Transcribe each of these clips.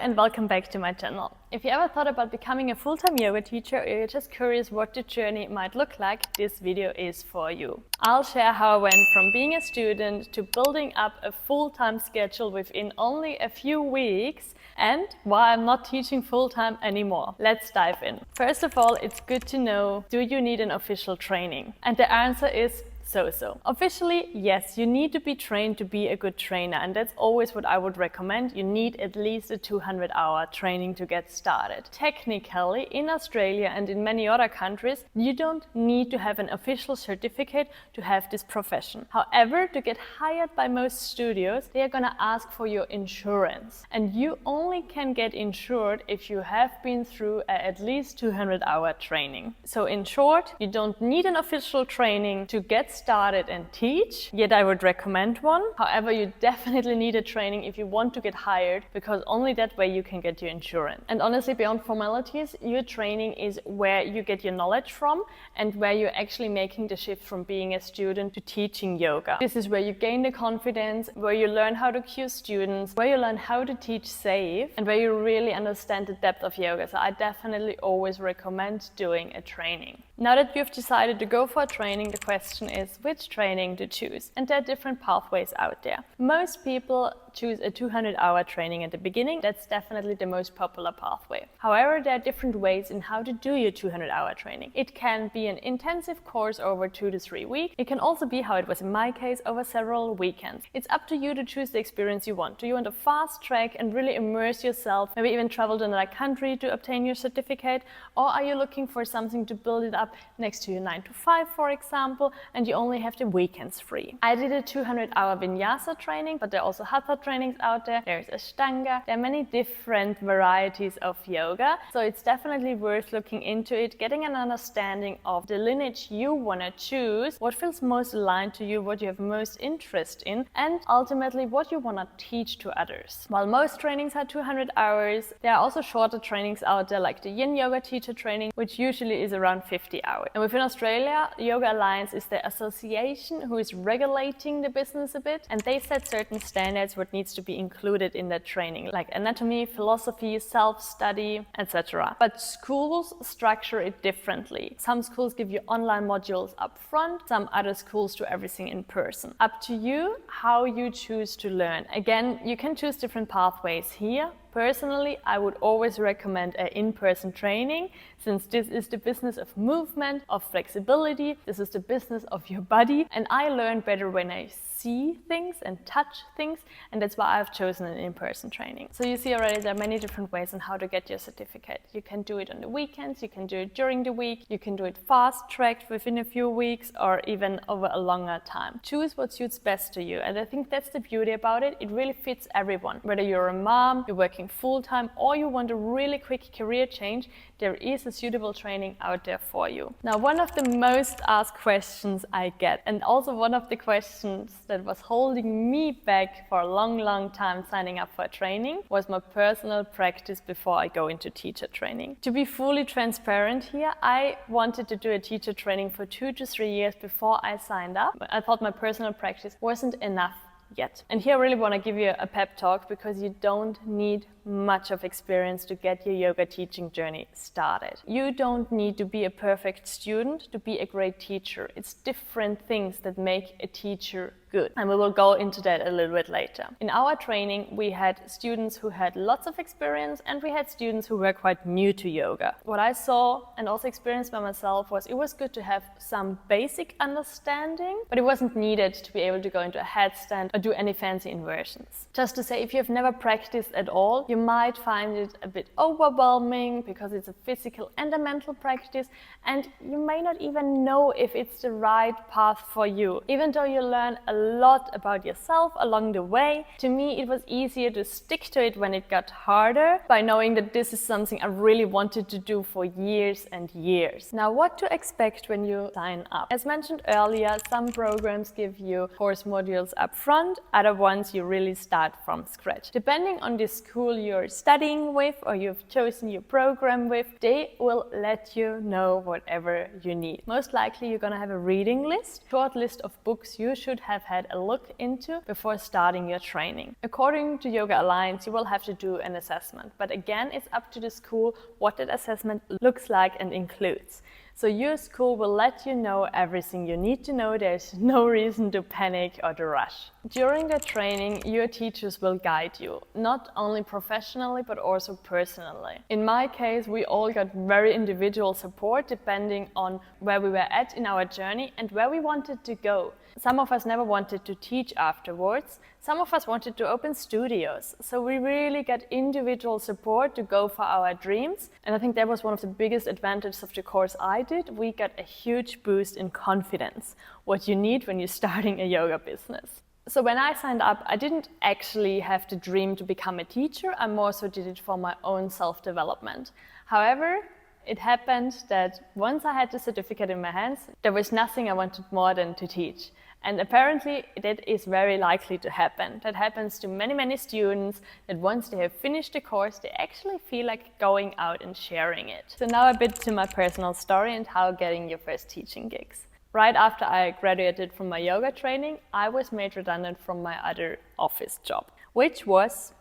and welcome back to my channel. If you ever thought about becoming a full-time yoga teacher or you're just curious what the journey might look like, this video is for you. I'll share how I went from being a student to building up a full-time schedule within only a few weeks and why I'm not teaching full-time anymore. Let's dive in. First of all, it's good to know, do you need an official training? And the answer is so. Officially, yes, you need to be trained to be a good trainer, and that's always what I would recommend. You need at least a 200-hour training to get started. Technically, in Australia and in many other countries, you don't need to have an official certificate to have this profession. However, to get hired by most studios, they are gonna ask for your insurance, and you only can get insured if you have been through at least 200-hour training. So in short, you don't need an official training to get started and teach, yet I would recommend one. However, you definitely need a training if you want to get hired, because only that way you can get your insurance. And honestly, beyond formalities, your training is where you get your knowledge from and where you're actually making the shift from being a student to teaching yoga. This is where you gain the confidence, where you learn how to cue students, where you learn how to teach safe, and where you really understand the depth of yoga. So I definitely always recommend doing a training. Now that you've decided to go for a training, the question is which training to choose. And there are different pathways out there. Most people choose a 200-hour training at the beginning. That's definitely the most popular pathway. However, there are different ways in how to do your 200-hour training. It can be an intensive course over 2 to 3 weeks. It can also be, how it was in my case, over several weekends. It's up to you to choose the experience you want. Do you want to fast track and really immerse yourself, maybe even travel to another country to obtain your certificate? Or are you looking for something to build it up next to your 9 to 5, for example, and you only have the weekends free? I did a 200-hour vinyasa training, but there are also hatha trainings out there. There's Ashtanga. There are many different varieties of yoga. So it's definitely worth looking into it, getting an understanding of the lineage you want to choose, what feels most aligned to you, what you have most interest in, and ultimately what you want to teach to others. While most trainings are 200 hours, there are also shorter trainings out there like the Yin Yoga teacher training, which usually is around 50 hours. And within Australia, Yoga Alliance is the association who is regulating the business a bit, and they set certain standards what needs to be included in that training, like anatomy, philosophy, self-study, etc. But schools structure it differently. Some schools give you online modules up front, some other schools do everything in person. Up to you how you choose to learn. Again, you can choose different pathways here. Personally, I would always recommend an in-person training, since this is the business of movement, of flexibility, this is the business of your body, and I learn better when I see things and touch things, and that's why I've chosen an in-person training. So you see already there are many different ways on how to get your certificate. You can do it on the weekends, you can do it during the week, you can do it fast-tracked within a few weeks, or even over a longer time. Choose what suits best to you, and I think that's the beauty about it. It really fits everyone. Whether you're a mom, you're working full-time, or you want a really quick career change, there is a suitable training out there for you. Now, one of the most asked questions I get, and also one of the questions that was holding me back for a long time signing up for a training, was my personal practice before I go into teacher training. To be fully transparent here, I wanted to do a teacher training for 2 to 3 years before I signed up. I thought my personal practice wasn't enough yet. And here I really want to give you a pep talk, because you don't need much of experience to get your yoga teaching journey started. You don't need to be a perfect student to be a great teacher. It's different things that make a teacher good, and we will go into that a little bit later. In our training, we had students who had lots of experience, and we had students who were quite new to yoga. What I saw and also experienced by myself was it was good to have some basic understanding, but it wasn't needed to be able to go into a headstand or do any fancy inversions. Just to say, if you have never practiced at all, you might find it a bit overwhelming, because it's a physical and a mental practice, and you may not even know if it's the right path for you. Even though you learn a lot about yourself along the way, to me it was easier to stick to it when it got harder, by knowing that this is something I really wanted to do for years and years. Now, what to expect when you sign up? As mentioned earlier, some programs give you course modules up front, other ones you really start from scratch. Depending on the school you're studying with or you've chosen your program with, they will let you know whatever you need. Most likely you're gonna have a reading list, short list of books you should have had a look into before starting your training. According to Yoga Alliance, you will have to do an assessment, but again, it's up to the school what that assessment looks like and includes. So your school will let you know everything you need to know. There's no reason to panic or to rush. During the training, your teachers will guide you, not only professionally, but also personally. In my case, we all got very individual support depending on where we were at in our journey and where we wanted to go. Some of us never wanted to teach afterwards. Some of us wanted to open studios. So we really got individual support to go for our dreams. And I think that was one of the biggest advantages of the course I did. We got a huge boost in confidence, what you need when you're starting a yoga business. So when I signed up, I didn't actually have the dream to become a teacher. I more so did it for my own self-development. However, it happened that once I had the certificate in my hands, there was nothing I wanted more than to teach. And apparently that is very likely to happen. That happens to many, many students, that once they have finished the course, they actually feel like going out and sharing it. So now a bit to my personal story and how getting your first teaching gigs. Right after I graduated from my yoga training, I was made redundant from my other office job, which was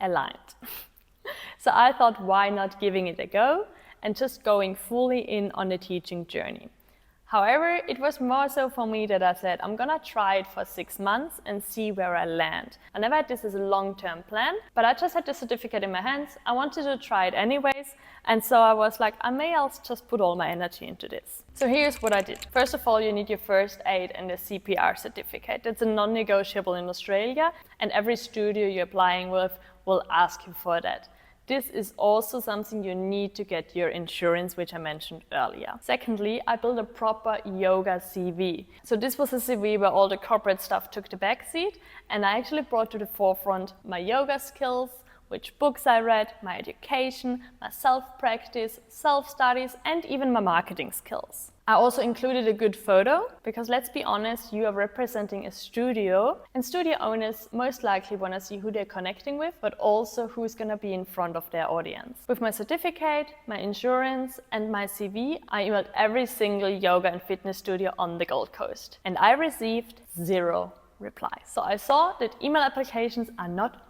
aligned. So I thought, why not giving it a go and just going fully in on the teaching journey. However, it was more so for me that I said, I'm gonna try it for 6 months and see where I land. I never had this as a long-term plan, but I just had the certificate in my hands. I wanted to try it anyways. And so I was like, I may also just put all my energy into this. So here's what I did. First of all, you need your first aid and a CPR certificate. It's a non-negotiable in Australia, and every studio you're applying with will ask you for that. This is also something you need to get your insurance, which I mentioned earlier. Secondly, I built a proper yoga CV. So this was a CV where all the corporate stuff took the backseat, and I actually brought to the forefront my yoga skills, which books I read, my education, my self-practice, self-studies, and even my marketing skills. I also included a good photo, because let's be honest, you are representing a studio, and studio owners most likely want to see who they're connecting with, but also who's going to be in front of their audience. With my certificate, my insurance, and my CV, I emailed every single yoga and fitness studio on the Gold Coast, and I received 0 replies. So I saw that email applications are not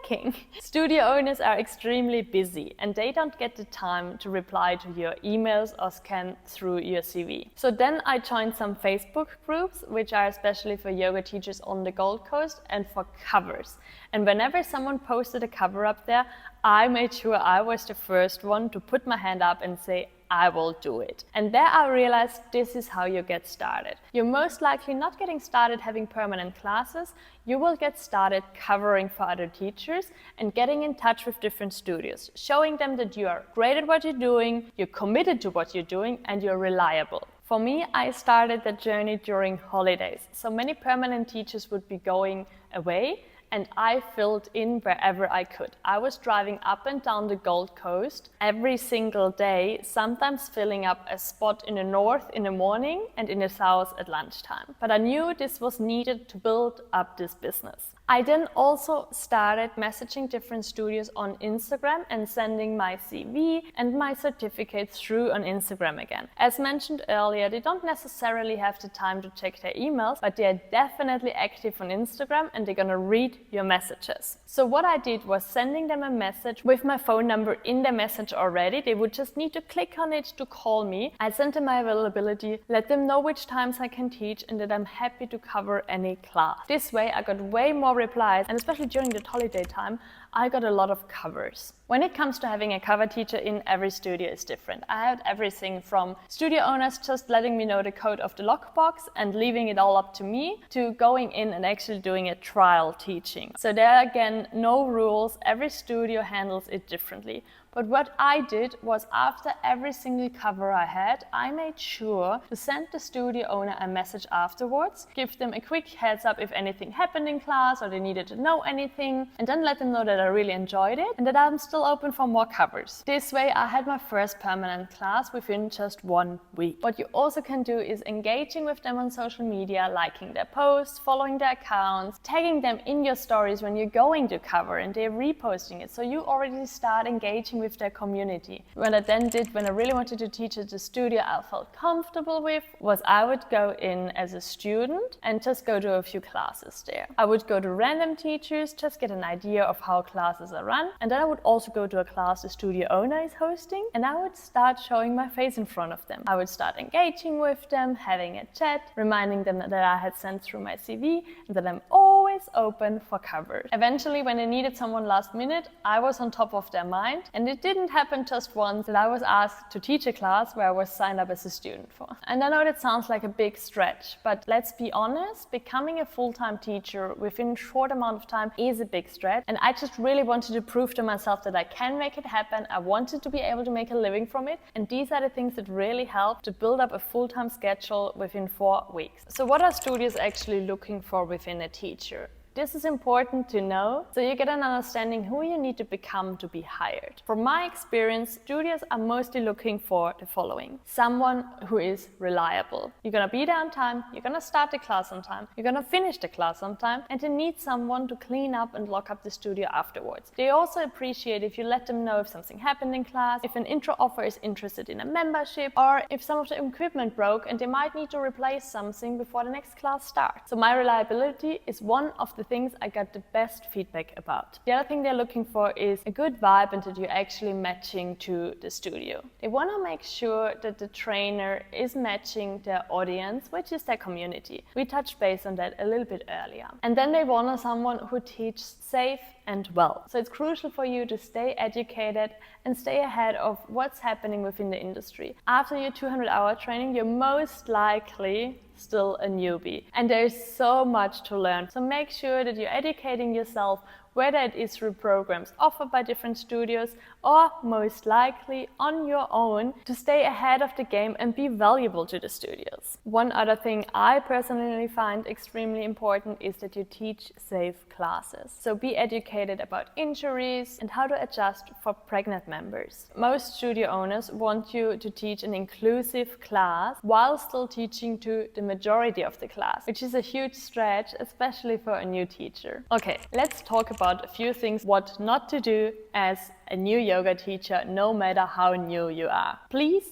working. Studio owners are extremely busy and they don't get the time to reply to your emails or scan through your CV. So then I joined some Facebook groups, which are especially for yoga teachers on the Gold Coast and for covers. And whenever someone posted a cover up there, I made sure I was the first one to put my hand up and say, I will do it. And there I realized this is how you get started. You're most likely not getting started having permanent classes. You will get started covering for other teachers and getting in touch with different studios, showing them that you are great at what you're doing, you're committed to what you're doing, and you're reliable. For me, I started that journey during holidays. So many permanent teachers would be going away, and I filled in wherever I could. I was driving up and down the Gold Coast every single day, sometimes filling up a spot in the north in the morning and in the south at lunchtime. But I knew this was needed to build up this business. I then also started messaging different studios on Instagram and sending my CV and my certificates through on Instagram again. As mentioned earlier, they don't necessarily have the time to check their emails, but they are definitely active on Instagram and they're gonna read your messages. So what I did was sending them a message with my phone number in the message already. They would just need to click on it to call me. I sent them my availability, let them know which times I can teach and that I'm happy to cover any class. This way I got way more replies, and especially during the holiday time, I got a lot of covers. When it comes to having a cover teacher in, every studio is different. I had everything from studio owners just letting me know the code of the lockbox and leaving it all up to me, to going in and actually doing a trial teaching. So there are again no rules, every studio handles it differently. But what I did was, after every single cover I had, I made sure to send the studio owner a message afterwards, give them a quick heads up if anything happened in class or they needed to know anything, and then let them know that I really enjoyed it and that I'm still open for more covers. This way I had my first permanent class within just 1 week. What you also can do is engaging with them on social media, liking their posts, following their accounts, tagging them in your stories when you're going to cover and they're reposting it. So you already start engaging with their community. What I then did when I really wanted to teach at the studio I felt comfortable with was I would go in as a student and just go to a few classes there. I would go to random teachers, just get an idea of how classes are run, and then I would also go to a class the studio owner is hosting and I would start showing my face in front of them. I would start engaging with them, having a chat, reminding them that I had sent through my CV and that I'm always open for covers. Eventually, when they needed someone last minute, I was on top of their mind, and it didn't happen just once that I was asked to teach a class where I was signed up as a student for. And I know that sounds like a big stretch, but let's be honest, becoming a full-time teacher within a short amount of time is a big stretch, and I just really wanted to prove to myself that I can make it happen. I wanted to be able to make a living from it, and these are the things that really help to build up a full-time schedule within 4 weeks. So what are studios actually looking for within a teacher? This is important to know so you get an understanding who you need to become to be hired. From my experience, studios are mostly looking for the following. Someone who is reliable. You're gonna be there on time, you're gonna start the class on time, you're gonna finish the class on time, and they need someone to clean up and lock up the studio afterwards. They also appreciate if you let them know if something happened in class, if an intro offer is interested in a membership, or if some of the equipment broke and they might need to replace something before the next class starts. So my reliability is one of the things I got the best feedback about. The other thing they're looking for is a good vibe and that you're actually matching to the studio. They want to make sure that the trainer is matching their audience, which is their community. We touched base on that a little bit earlier. And then they want someone who teaches safe and well. So it's crucial for you to stay educated and stay ahead of what's happening within the industry. After your 200-hour training, you're most likely still a newbie. And there's so much to learn. So make sure that you're educating yourself, whether it is through programs offered by different studios or most likely on your own to stay ahead of the game and be valuable to the studios. One other thing I personally find extremely important is that you teach safe classes. So be educated about injuries and how to adjust for pregnant members. Most studio owners want you to teach an inclusive class while still teaching to the majority of the class, which is a huge stretch, especially for a new teacher. Okay, let's talk about a few things what not to do as a new yoga teacher, no matter how new you are. Please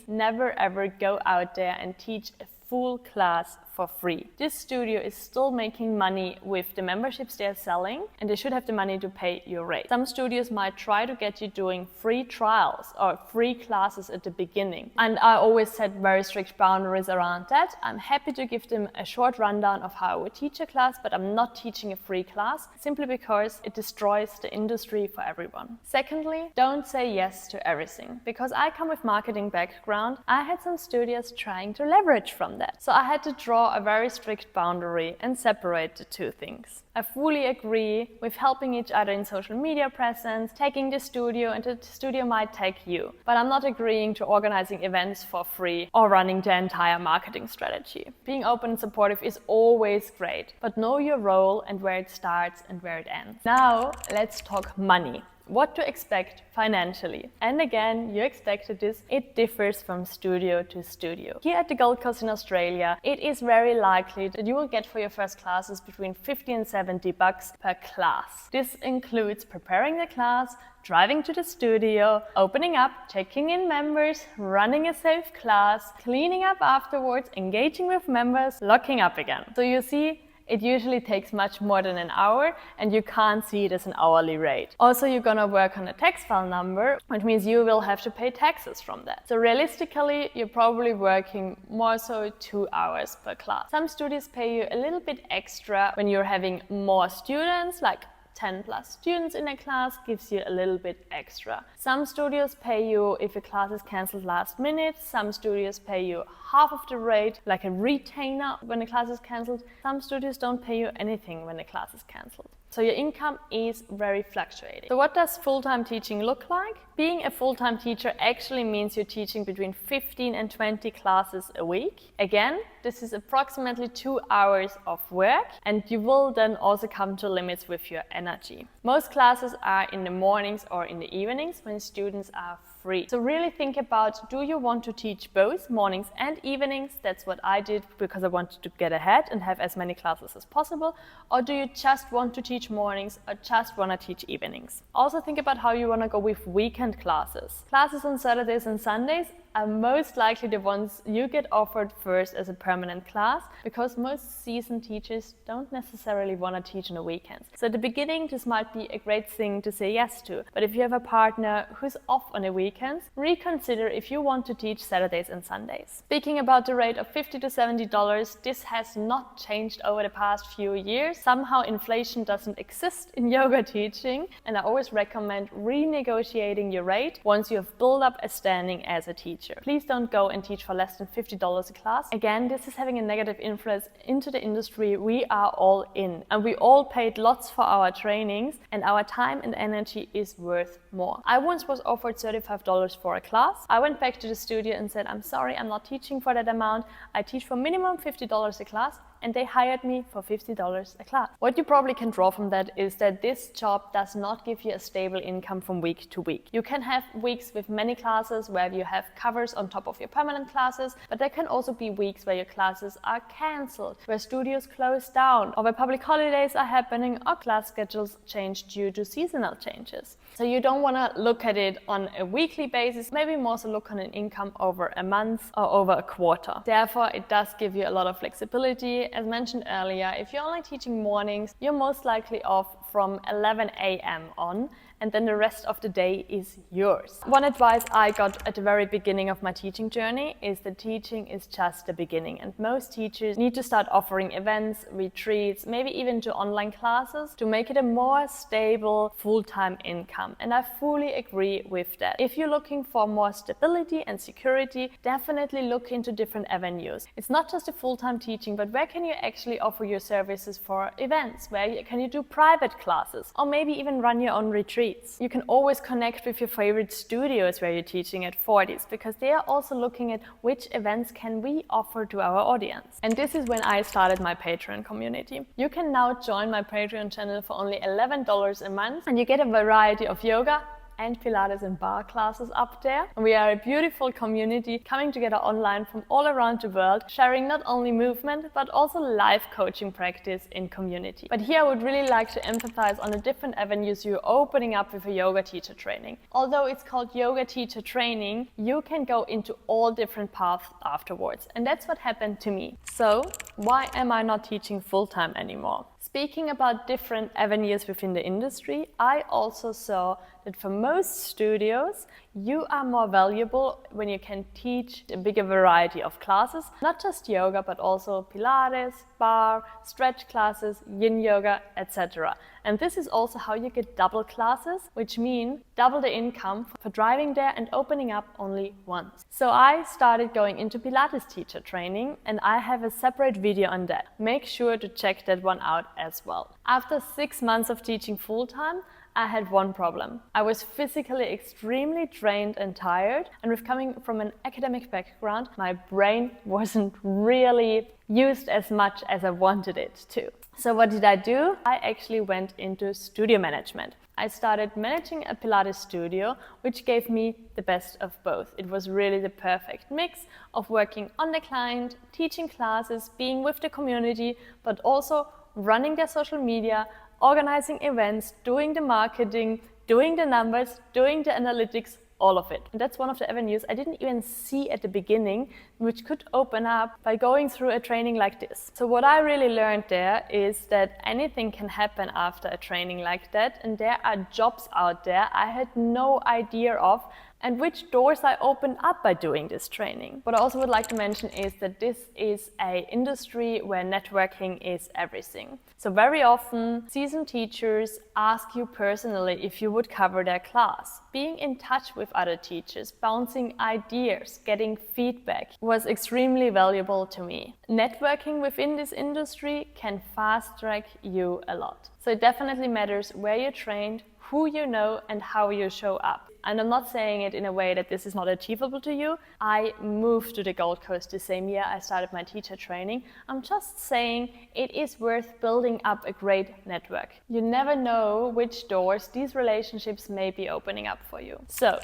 never ever go out there and teach a full class for free. This studio is still making money with the memberships they're selling, and they should have the money to pay your rate. Some studios might try to get you doing free trials or free classes at the beginning, and I always set very strict boundaries around that. I'm happy to give them a short rundown of how I would teach a class, but I'm not teaching a free class simply because it destroys the industry for everyone. Secondly, don't say yes to everything. Because I come with marketing background, I had some studios trying to leverage from that. So I had to draw a very strict boundary and separate the two things. I fully agree with helping each other in social media presence, taking the studio, and the studio might take you. But I'm not agreeing to organizing events for free or running the entire marketing strategy. Being open and supportive is always great, but know your role and where it starts and where it ends. Now, let's talk money. What to expect financially. And again, you expected this, it differs from studio to studio. Here at the Gold Coast in Australia, it is very likely that you will get for your first classes between 50 and 70 bucks per class. This includes preparing the class, driving to the studio, opening up, checking in members, running a safe class, cleaning up afterwards, engaging with members, locking up again. So you see, it usually takes much more than an hour and you can't see it as an hourly rate. Also, you're gonna work on a tax file number, which means you will have to pay taxes from that. So realistically, you're probably working more so 2 hours per class. Some studios pay you a little bit extra when you're having more students, like 10 plus students in a class gives you a little bit extra. Some studios pay you if a class is cancelled last minute. Some studios pay you half of the rate, like a retainer when a class is cancelled. Some studios don't pay you anything when a class is cancelled. So your income is very fluctuating. So what does full-time teaching look like? Being a full-time teacher actually means you're teaching between 15 and 20 classes a week. Again, this is approximately 2 hours of work, and you will then also come to limits with your energy. Most classes are in the mornings or in the evenings when students are free. So really think about, do you want to teach both mornings and evenings? That's what I did because I wanted to get ahead and have as many classes as possible. Or do you just want to teach mornings or just want to teach evenings? Also think about how you want to go with weekend classes. Classes on Saturdays and Sundays are most likely the ones you get offered first as a permanent class, because most seasoned teachers don't necessarily want to teach on the weekends. So at the beginning, this might be a great thing to say yes to. But if you have a partner who's off on the weekends, reconsider if you want to teach Saturdays and Sundays. Speaking about the rate of $50 to $70, this has not changed over the past few years. Somehow inflation doesn't exist in yoga teaching, and I always recommend renegotiating your rate once you have built up a standing as a teacher. Please don't go and teach for less than $50 a class. Again, this is having a negative influence into the industry we are all in. And we all paid lots for our trainings, and our time and energy is worth more. I once was offered $35 for a class. I went back to the studio and said, I'm sorry, I'm not teaching for that amount. I teach for minimum $50 a class. And they hired me for $50 a class. What you probably can draw from that is that this job does not give you a stable income from week to week. You can have weeks with many classes where you have covers on top of your permanent classes, but there can also be weeks where your classes are cancelled, where studios close down, or where public holidays are happening, or class schedules change due to seasonal changes. So you don't want to look at it on a weekly basis, maybe more so look on an income over a month or over a quarter. Therefore, it does give you a lot of flexibility. As mentioned earlier, if you're only teaching mornings, you're most likely off from 11 a.m. on, and then the rest of the day is yours. One advice I got at the very beginning of my teaching journey is that teaching is just the beginning, and most teachers need to start offering events, retreats, maybe even to online classes to make it a more stable full-time income. And I fully agree with that. If you're looking for more stability and security, definitely look into different avenues. It's not just a full-time teaching, but where can you actually offer your services for events? Where can you do private classes, or maybe even run your own retreats? You can always connect with your favorite studios where you're teaching at 40s, because they are also looking at which events can we offer to our audience. And this is when I started my Patreon community. You can now join my Patreon channel for only $11 a month, and you get a variety of yoga and Pilates and bar classes up there. And we are a beautiful community coming together online from all around the world, sharing not only movement but also life coaching practice in community. But here I would really like to emphasize on the different avenues you're opening up with a yoga teacher training. Although it's called yoga teacher training, you can go into all different paths afterwards. And that's what happened to me. So why am I not teaching full-time anymore? Speaking about different avenues within the industry, I also saw that for most studios, you are more valuable when you can teach a bigger variety of classes, not just yoga, but also Pilates, bar, stretch classes, yin yoga, etc. And this is also how you get double classes, which mean double the income for driving there and opening up only once. So I started going into Pilates teacher training, and I have a separate video on that. Make sure to check that one out as well. After 6 months of teaching full-time, I had one problem. I was physically extremely drained and tired, and with coming from an academic background, my brain wasn't really used as much as I wanted it to. So what did I do? I actually went into studio management. I started managing a Pilates studio, which gave me the best of both. It was really the perfect mix of working on the client, teaching classes, being with the community, but also running their social media, organizing events, doing the marketing, doing the numbers, doing the analytics, all of it. And that's one of the avenues I didn't even see at the beginning, which could open up by going through a training like this. So what I really learned there is that anything can happen after a training like that, and there are jobs out there I had no idea of and which doors I opened up by doing this training. What I also would like to mention is that this is an industry where networking is everything. So very often, seasoned teachers ask you personally if you would cover their class. Being in touch with other teachers, bouncing ideas, getting feedback was extremely valuable to me. Networking within this industry can fast-track you a lot. So it definitely matters where you're trained, who you know, and how you show up. And I'm not saying it in a way that this is not achievable to you. I moved to the Gold Coast the same year I started my teacher training. I'm just saying it is worth building up a great network. You never know which doors these relationships may be opening up for you. So,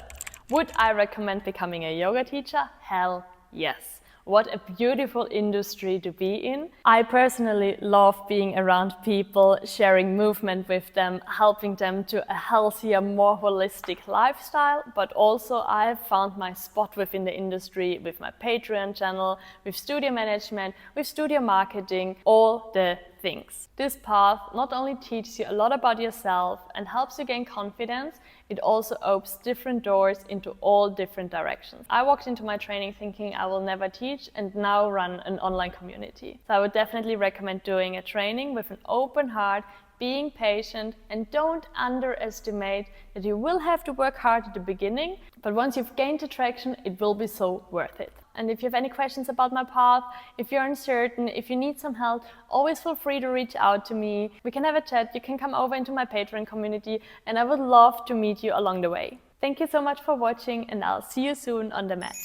would I recommend becoming a yoga teacher? Hell yes. What a beautiful industry to be in. I personally love being around people, sharing movement with them, helping them to a healthier, more holistic lifestyle. But also I've found my spot within the industry with my Patreon channel, with studio management, with studio marketing, all the things. This path not only teaches you a lot about yourself and helps you gain confidence, it also opens different doors into all different directions. I walked into my training thinking I will never teach and now run an online community. So I would definitely recommend doing a training with an open heart, being patient, and don't underestimate that you will have to work hard at the beginning, but once you've gained the traction, it will be so worth it. And if you have any questions about my path, if you're uncertain, if you need some help, always feel free to reach out to me. We can have a chat, you can come over into my Patreon community, and I would love to meet you along the way. Thank you so much for watching, and I'll see you soon on the mat.